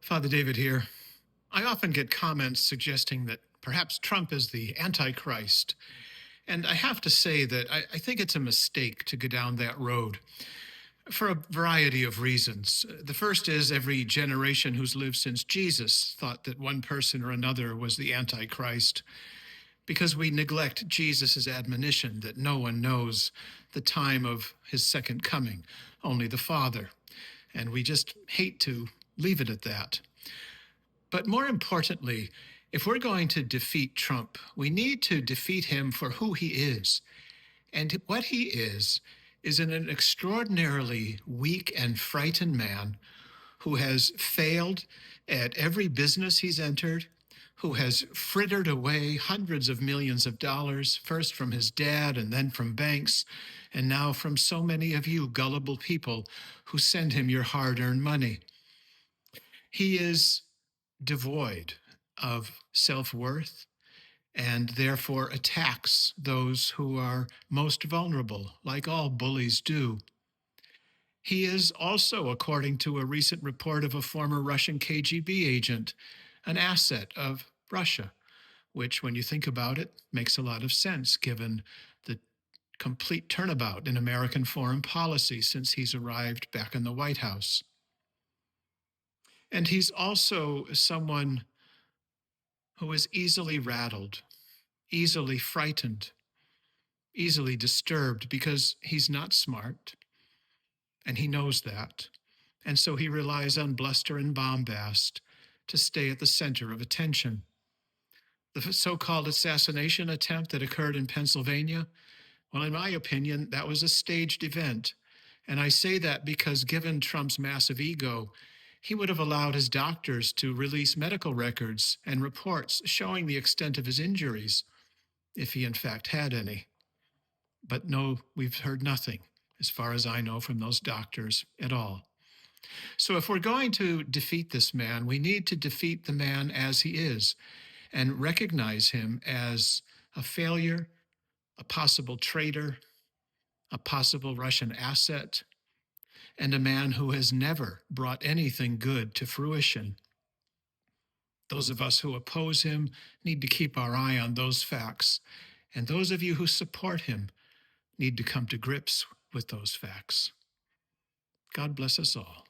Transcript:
Father David here. I often get comments suggesting that perhaps Trump is the Antichrist. And I have to say that I think it's a mistake to go down that road for a variety of reasons. The first is every generation who's lived since Jesus thought that one person or another was the Antichrist because we neglect Jesus' admonition that no one knows the time of his second coming, only the Father. And we just hate to leave it at that. But more importantly, if we're going to defeat Trump, we need to defeat him for who he is. And what he is an extraordinarily weak and frightened man who has failed at every business he's entered, who has frittered away hundreds of millions of dollars, first from his dad and then from banks, and now from so many of you gullible people who send him your hard-earned money. He is devoid of self-worth and therefore attacks those who are most vulnerable, like all bullies do. He is also, according to a recent report of a former Russian KGB agent, an asset of Russia, which, when you think about it, makes a lot of sense given the complete turnabout in American foreign policy since he's arrived back in the White House. And he's also someone who is easily rattled, easily frightened, easily disturbed because he's not smart, and he knows that. And so he relies on bluster and bombast to stay at the center of attention. The so-called assassination attempt that occurred in Pennsylvania, well, in my opinion, that was a staged event. And I say that because given Trump's massive ego, he would have allowed his doctors to release medical records and reports showing the extent of his injuries, if he in fact had any. But no, we've heard nothing, as far as I know, from those doctors at all. So if we're going to defeat this man, we need to defeat the man as he is and recognize him as a failure, a possible traitor, a possible Russian asset, and a man who has never brought anything good to fruition. Those of us who oppose him need to keep our eye on those facts, and those of you who support him need to come to grips with those facts. God bless us all.